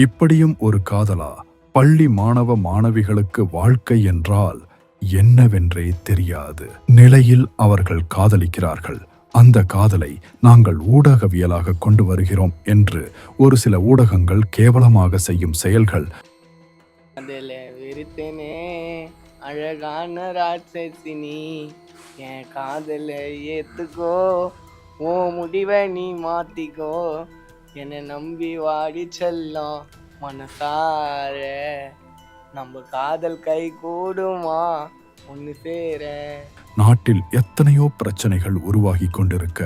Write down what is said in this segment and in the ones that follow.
இப்படியும் ஒரு காதலா? பள்ளி மாணவ மாணவிகளுக்கு வாழ்க்கை என்றால் என்னவென்றே தெரியாது நிலையில் அவர்கள் காதலிக்கிறார்கள். அந்த காதலை நாங்கள் ஊடகவியலாக கொண்டு வருகிறோம் என்று ஒரு சில ஊடகங்கள் கேவலமாக செய்யும் செயல்கள். அழகான ராட்சசினி என் காதல ஏத்துக்கோ, ஓ முடிவை நீ மாத்திக்கோ, என்னை நம்பி வாடி செல்லம் மனசார, நம்ம காதல் கை கூடுமா ஒன்று சேர. நாட்டில் எத்தனையோ பிரச்சனைகள் உருவாகி கொண்டிருக்க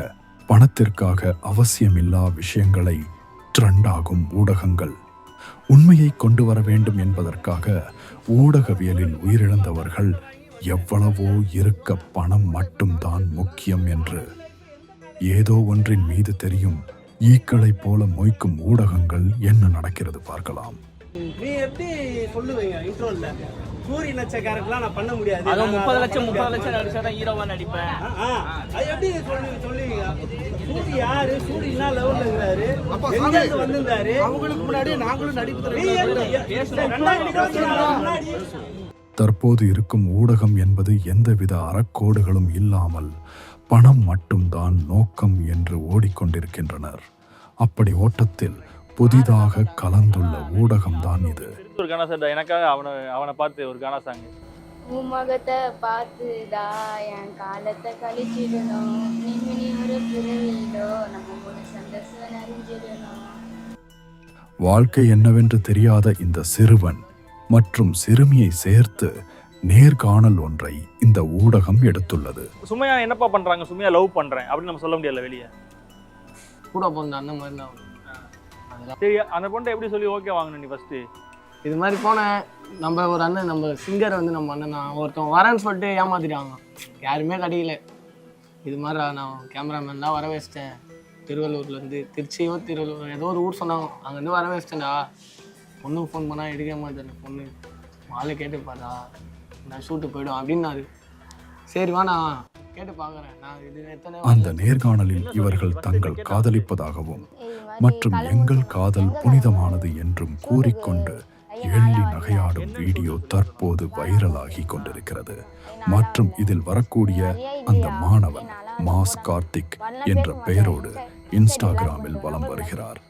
பணத்திற்காக அவசியமில்லா விஷயங்களை ட்ரெண்டாகும் ஊடகங்கள். உண்மையை கொண்டு வர வேண்டும் என்பதற்காக ஊடகவியலில் உயிரிழந்தவர்கள் எவ்வளவோ இருக்க பணம் மட்டும்தான் முக்கியம் என்று ஏதோ ஒன்றின் மீது தெரியும் ஈக்களை போல மொய்க்கும் ஊடகங்கள் என்ன நடக்கிறது பார்க்கலாம். நீ எப்படி சொல்லுவீங்க இன்ட்ரோல்ல சூரிய நட்ச கேரக்டர்லாம் நான் பண்ண முடியாது, அது 30 லட்சம் நடிச்சா தான் ஹீரோவா நடிப்பேன். அது எப்படி சொல்லுவீங்க? சூரிய யாரு? சூரியனா லெவல்ல இருக்கிறாரு, எங்க வந்திருந்தாரு, அவங்களுக்கு முன்னாடி நாங்களும் முன்னாடி. தற்போது இருக்கும் ஊடகம் என்பது எந்தவித அறக்கோடுகளும் இல்லாமல் பணம் மட்டும்தான் நோக்கம் என்று ஓடிக்கொண்டிருக்கின்றனர். அப்படி ஓட்டத்தில் புதிதாக கலந்துள்ள ஊடகம் தான் இது. ஒரு கானா சார் எனக்காக அவனை பார்த்து ஒரு கானா சாங். முகத்தை பார்த்துதா என் காலத்தை கழிச்சிடணும், நீ ஒரு பிறவிலோ நம்ம ஒரு சந்தோஷம் அறிஞ்சிடணும். வாழ்க்கை என்னவென்று தெரியாத இந்த சிறுவன் மற்றும் சிறுமியை சேர்த்து நேர்காணல் ஒன்றை இந்த ஊடகம் எடுத்துள்ளது. சுமையா என்னப்பா பண்றாங்க? சுமையா லவ் பண்றேன் அப்படின்னு நம்ம சொல்ல முடியல வெளியே. கூட போன அந்த மாதிரி தான் சரி, அந்த பொண்ணை எப்படி சொல்லி ஓகே வாங்கணும் நீ ஃபர்ஸ்ட்? இது மாதிரி போனேன். நம்ம ஒரு அண்ணன், நம்ம சிங்கர் வந்து நம்ம அண்ணன் ஒருத்தன் வரேன்னு சொல்லிட்டு ஏமாத்திட்டாங்க. யாருமே கிடைக்கல. இது மாதிரி நான் கேமராமேன்லாம் வர வச்சிட்டேன். திருவள்ளூர்லேருந்து திருச்சியோ திருவள்ளூர் ஏதோ ஒரு ஊர் சொன்னாங்க, அங்கேருந்து வர வச்சிட்டேன்டா. பொண்ணுக்கு ஃபோன் பண்ணால் எடுக்க மாட்டேன். பொண்ணு ஆளை கேட்டுப்பாடா, நான் ஷூட்டு போய்டும் அப்படின்னாரு. சரி வா நான் கேட்டு பார்க்குறேன். நான் இது எத்தனை அந்த நேர்காணலில் இவர்கள் தங்கள் காதலிப்பதாகவும் மற்றும் எங்கள் காதல் புனிதமானது என்றும் கூறிக்கொண்டு எள்ளி நகையாடும் வீடியோ தற்போது வைரலாகி கொண்டிருக்கிறது. மற்றும் இதில் வரக்கூடிய அந்த மாணவன் மாஸ் கார்த்திக் என்ற பெயரோடு இன்ஸ்டாகிராமில் வலம் வருகிறார்.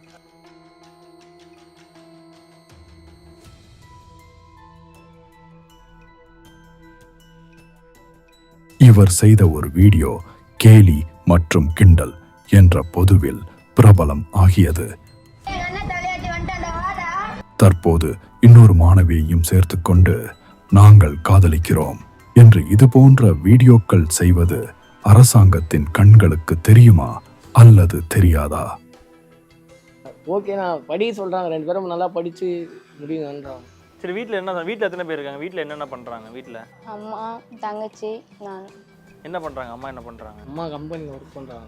இவர் செய்த ஒரு வீடியோ கேலி மற்றும் கிண்டல் என்ற பொதுவில் பிரபலம் ஆகியது. தற்போது இன்னொரு மாணவியையும் சேர்த்துக்கொண்டு நாங்கள் காதலிக்கிறோம் என்று இது போன்ற வீடியோக்கள் செய்வது அரசாங்கத்தின் கண்களுக்கு தெரியுமா அல்லது தெரியாதா? ஓகே நான் படி சொல்றாங்க, 2 பேரும் நல்லா படிச்சு முடியுங்கன்றாங்க. சரி, வீட்டில் என்ன? வீட்டில் எத்தனை பேர் இருக்காங்க? வீட்டில் என்னென்ன பண்ணுறாங்க? வீட்டில் அம்மா, தங்கச்சி, நான். என்ன பண்ணுறாங்க? அம்மா என்ன பண்ணுறாங்க? அம்மா கம்பெனியில் ஒர்க் பண்ணுறாங்க.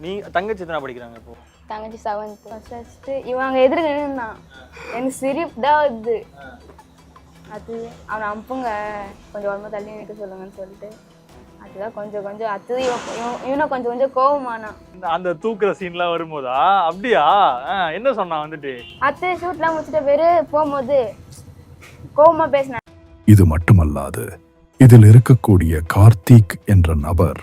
நீ தங்கச்சி எத்தனை படிக்கிறாங்க இப்போ? தங்கச்சி 7th. ஃபர்ஸ்ட் இவங்க எதிர்க்க நின்றுதான் எனக்கு சிரிப்பு தான் வருது. அது அவனை அனுப்புங்க, கொஞ்சம் உடம்பு தள்ளி நிற்க சொல்லுங்கன்னு சொல்லிட்டு அதுதான் கொஞ்சம் அது இவனை கொஞ்சம் கோவமானா. அந்த தூக்குற சீன்லாம் வரும்போதா? அப்படியா? என்ன சொன்னா வந்துட்டு? அத்தை ஷூட்லாம் முடிச்சுட்ட பேரு போகும்போது கோவமா பேசின. இது மட்டுமல்லாது இதில் இருக்கக்கூடிய கார்த்திக் என்ற நபர்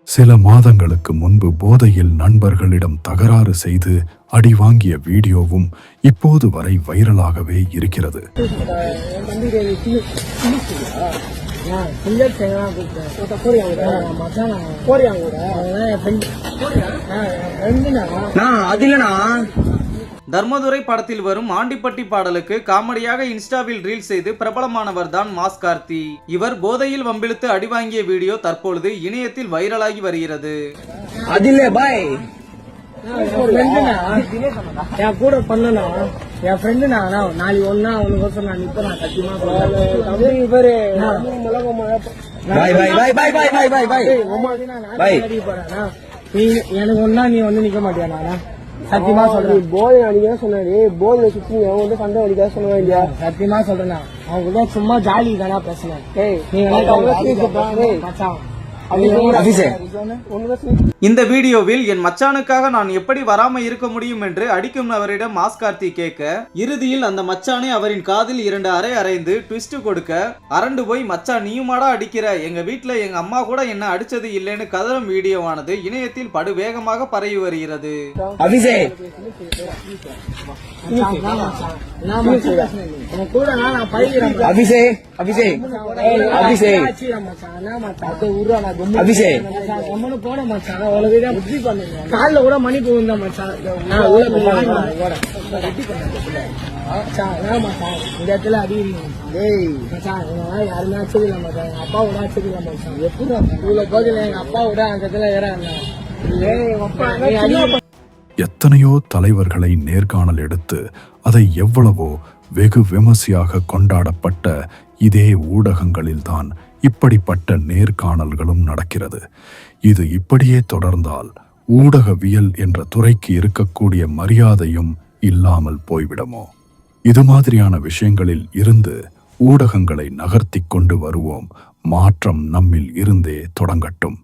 சில மாதங்களுக்கு முன்பு போதையில் நண்பர்களிடம் தகராறு செய்து அடி வாங்கிய வீடியோவும் இப்போது வரை வைரலாகவே இருக்கிறது. தர்மதுரை படத்தில் வரும் ஆண்டிப்பட்டி பாடலுக்கு காமெடியாக இன்ஸ்டாவில் ரீல் செய்து பிரபலமானவர் தான் மாஸ் கார்த்தி. இவர் போதையில் வம்பிழுத்து அடி வாங்கிய வீடியோ தற்பொழுது இணையத்தில் வைரலாகி வருகிறது. என் கூட பண்ணனா என் ஃப்ரெண்டு நாளைக்கு ஒன்னா அவனுக்கு நான் நிப்பேன். எனக்கு ஒன்னா நீ வந்து நிக்க மாட்டியா? சத்தியமா சொல்றேன். போதை அடிக்க சொன்னாரு, போதை சுத்தி வந்து சண்டை அடிக்க சொன்னா. சத்தியமா சொல்றேன், அவங்க சும்மா ஜாலி தானா பேசினேன். இந்த வீடியோவில் என் மச்சானுக்காக நான் எப்படி வராம இருக்க முடியும் என்று அடிக்கும் நபரிடம் மாஸ் கார்த்தி கேட்க, இறுதியில் அந்த மச்சானே அவரின் காதில் 2 அறை அறைந்து ட்விஸ்ட் கொடுக்க, அரண்டு போய் மச்சான் நீயுமாடா அடிக்கிற, எங்க வீட்டுல எங்க அம்மா கூட என்ன அடிச்சது இல்லைன்னு கதறும் வீடியோவானது இணையத்தில் படு வேகமாக பரவி வருகிறது. கால கூட மணி போகுந்தா மச்சான். இந்த இடத்துல யாருமே ஆச்சரியம் மாட்டாங்க. எங்க அப்பாவோட ஆச்சரியம் மாட்டாங்க. எப்படி இவ்வளவு போதில் எங்க அப்பாவோட அந்த இடத்துல ஏறாங்க. எத்தனையோ தலைவர்களை நேர்காணல் எடுத்து அதை எவ்வளவோ வெகு விமர்சையாக கொண்டாடப்பட்ட இதே ஊடகங்களில்தான் இப்படிப்பட்ட நேர்காணல்களும் நடக்கிறது. இது இப்படியே தொடர்ந்தால் ஊடகவியல் என்ற துறைக்கு இருக்கக்கூடிய மரியாதையும் இல்லாமல் போய்விடுமோ? இது மாதிரியான விஷயங்களில் இருந்து ஊடகங்களை நகர்த்தி கொண்டு வருவோம். மாற்றம் நம்மில் இருந்தே தொடங்கட்டும்.